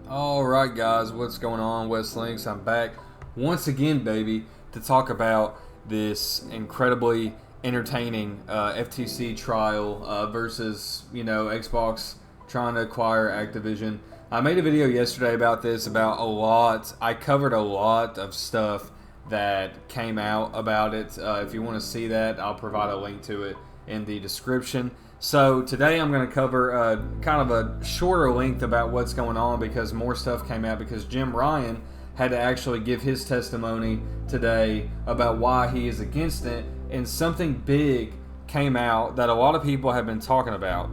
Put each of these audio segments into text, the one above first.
Alright guys, what's going on? Wes Links. I'm back once again, baby, to talk about this incredibly entertaining FTC trial versus, Xbox trying to acquire Activision. I made a video yesterday about this, I covered a lot of stuff that came out about it. If you want to see that, I'll provide a link to it in the description. So today I'm going to cover kind of a shorter length about what's going on because more stuff came out because Jim Ryan had to actually give his testimony today about why he is against it, and something big came out that a lot of people have been talking about.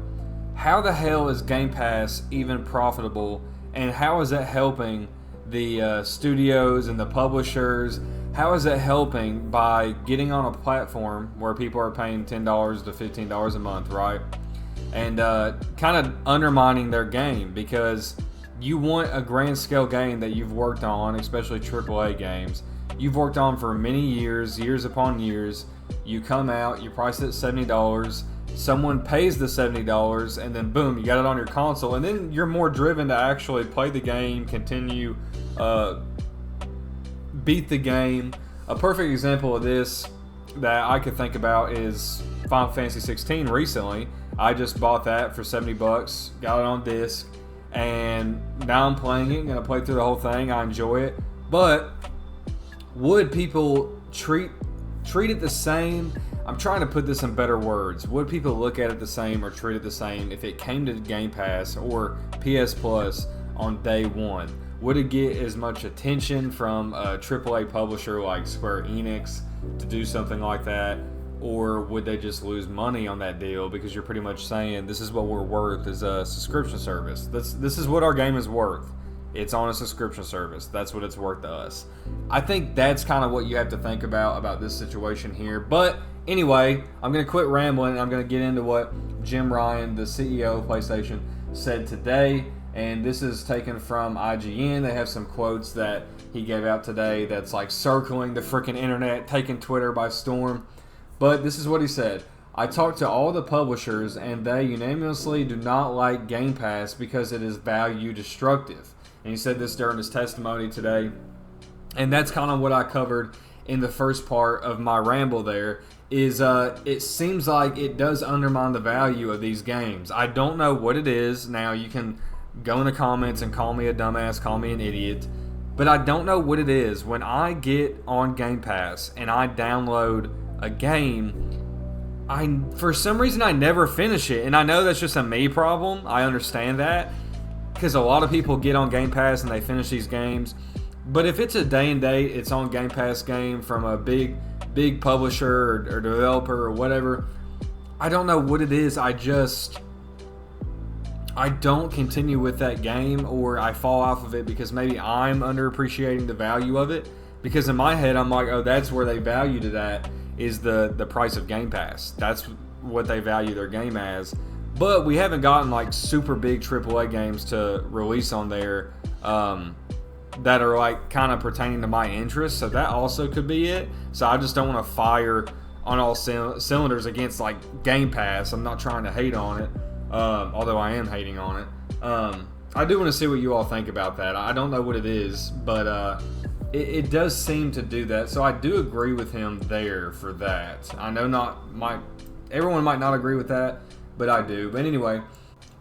How the hell is Game Pass even profitable, and how is it helping the studios and the publishers? How is it helping by getting on a platform where people are paying $10 to $15 a month, right? And kind of undermining their game, because you want a grand scale game that you've worked on, especially AAA games. You've worked on for many years, years upon years. You come out, you price it at $70. Someone pays the $70, and then boom, you got it on your console. And then you're more driven to actually play the game, continue, beat the game. A perfect example of this that I could think about is Final Fantasy 16 recently. I just bought that for $70, got it on disc, and now I'm playing it, gonna play through the whole thing. I enjoy it. But would people treat it the same? I'm trying to put this in better words. Would people look at it the same or treat it the same if it came to Game Pass or PS Plus on day one? Would it get as much attention from a AAA publisher like Square Enix to do something like that? Or would they just lose money on that deal because you're pretty much saying this is what we're worth as a subscription service? This is what our game is worth. It's on a subscription service. That's what it's worth to us. I think that's kind of what you have to think about this situation here. But anyway, I'm going to quit rambling. I'm going to get into what Jim Ryan, the CEO of PlayStation, said today. And this is taken from IGN. They have some quotes that he gave out today that's like circling the freaking internet, taking Twitter by storm. But this is what he said. I talked to all the publishers and they unanimously do not like Game Pass because it is value destructive. And he said this during his testimony today. And that's kind of what I covered in the first part of my ramble there. Is it seems like it does undermine the value of these games. I don't know what it is. Now you can go in the comments and call me a dumbass, call me an idiot, but I don't know what it is. When I get on Game Pass and I download a game, for some reason I never finish it, and I know that's just a me problem. I understand that, because a lot of people get on Game Pass and they finish these games, but if it's a day and date, it's on Game Pass game from a big publisher or developer or whatever, I don't know what it is. I don't continue with that game, or I fall off of it because maybe I'm underappreciating the value of it. Because in my head, I'm like, oh, that's where they valued it at, is the price of Game Pass. That's what they value their game as. But we haven't gotten like super big AAA games to release on there that are like kind of pertaining to my interests. So that also could be it. So I just don't want to fire on all cylinders against like Game Pass. I'm not trying to hate on it. Although I am hating on it. I do want to see what you all think about that. I don't know what it is, but it does seem to do that. So I do agree with him there for that. I know everyone might not agree with that, but I do. But anyway,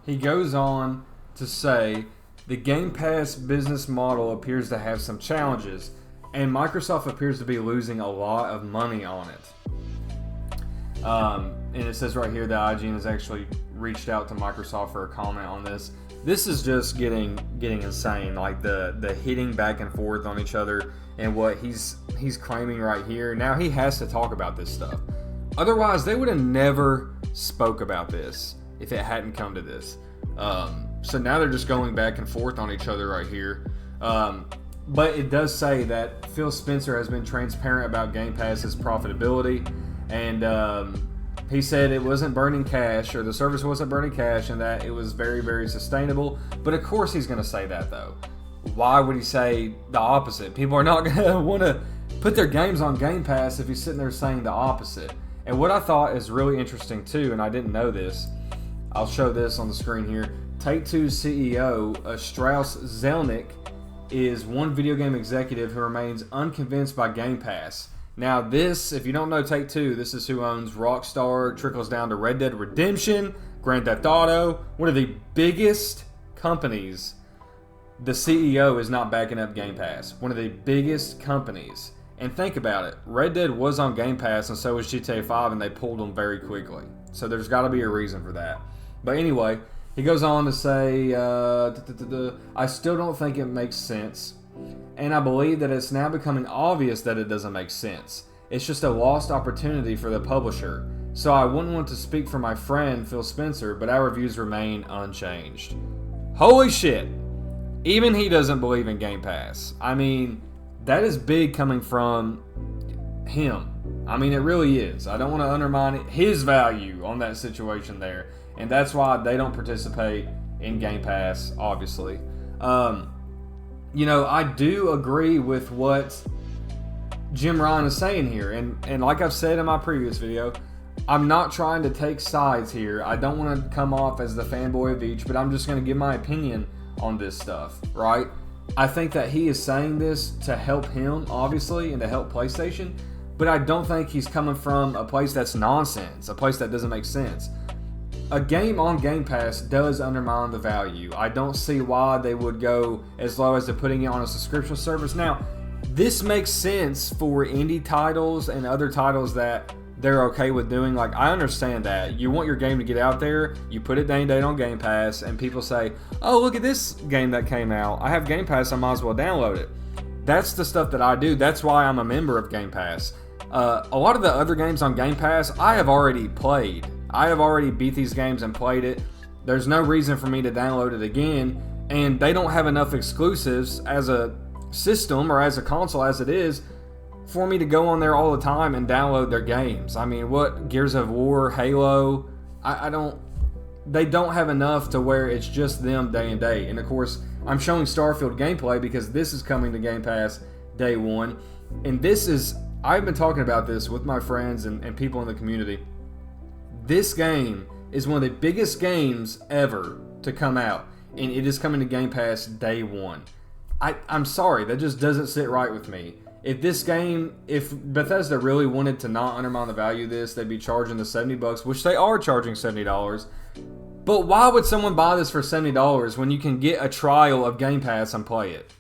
he goes on to say the Game Pass business model appears to have some challenges, and Microsoft appears to be losing a lot of money on it. And it says right here that IGN has actually reached out to Microsoft for a comment on this. This is just getting insane, like the hitting back and forth on each other and what he's claiming right here. Now he has to talk about this stuff. Otherwise, they would have never spoke about this if it hadn't come to this. So now they're just going back and forth on each other right here. But it does say that Phil Spencer has been transparent about Game Pass's profitability, and he said it wasn't burning cash, or the service wasn't burning cash, and that it was very, very sustainable. But of course he's going to say that, though. Why would he say the opposite? People are not going to want to put their games on Game Pass if he's sitting there saying the opposite. And what I thought is really interesting, too, and I didn't know this, I'll show this on the screen here. Take-Two's CEO, Strauss Zelnick, is one video game executive who remains unconvinced by Game Pass. Now this, if you don't know Take-Two, this is who owns Rockstar, trickles down to Red Dead Redemption, Grand Theft Auto, one of the biggest companies. The CEO is not backing up Game Pass. One of the biggest companies. And think about it. Red Dead was on Game Pass and so was GTA 5 and they pulled them very quickly. So there's got to be a reason for that. But anyway, he goes on to say, I still don't think it makes sense. And I believe that it's now becoming obvious that it doesn't make sense. It's just a lost opportunity for the publisher. So I wouldn't want to speak for my friend Phil Spencer, but our views remain unchanged. Holy shit. Even he doesn't believe in Game Pass. I mean, that is big coming from him. I mean, it really is. I don't want to undermine his value on that situation there. And that's why they don't participate in Game Pass, obviously. I do agree with what Jim Ryan is saying here. And like I've said in my previous video, I'm not trying to take sides here. I don't want to come off as the fanboy of each, but I'm just going to give my opinion on this stuff, right? I think that he is saying this to help him, obviously, and to help PlayStation, but I don't think he's coming from a place that's nonsense, a place that doesn't make sense. A game on Game Pass does undermine the value. I don't see why they would go as low as to putting it on a subscription service. Now, this makes sense for indie titles and other titles that they're okay with doing. Like, I understand that. You want your game to get out there, you put it day and date on Game Pass, and people say, oh, look at this game that came out. I have Game Pass, I might as well download it. That's the stuff that I do. That's why I'm a member of Game Pass. A lot of the other games on Game Pass, I have already played. I have already beat these games and played it. There's no reason for me to download it again, and they don't have enough exclusives as a system or as a console as it is for me to go on there all the time and download their games. I mean, what Gears of War, Halo, they don't have enough to where it's just them day and day. And of course, I'm showing Starfield gameplay because this is coming to Game Pass day one. And I've been talking about this with my friends and people in the community. This game is one of the biggest games ever to come out, and it is coming to Game Pass day one. I'm sorry, that just doesn't sit right with me. If Bethesda really wanted to not undermine the value of this, they'd be charging the $70, which they are charging $70. But why would someone buy this for $70 when you can get a trial of Game Pass and play it?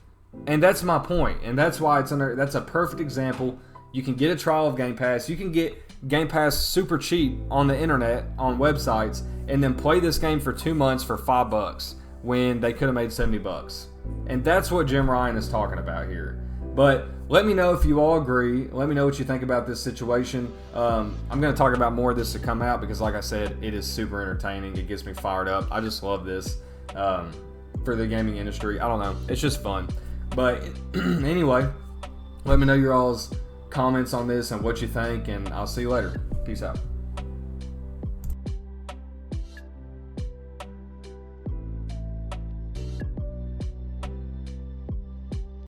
And that's my point, and that's why that's a perfect example. You can get a trial of Game Pass. You can get Game Pass super cheap on the internet, on websites, and then play this game for 2 months for $5 when they could have made $70. And that's what Jim Ryan is talking about here. But let me know if you all agree. Let me know what you think about this situation. I'm going to talk about more of this to come out because, like I said, it is super entertaining. It gets me fired up. I just love this for the gaming industry. I don't know. It's just fun. But anyway, let me know your all's comments on this and what you think, and I'll see you later. Peace out.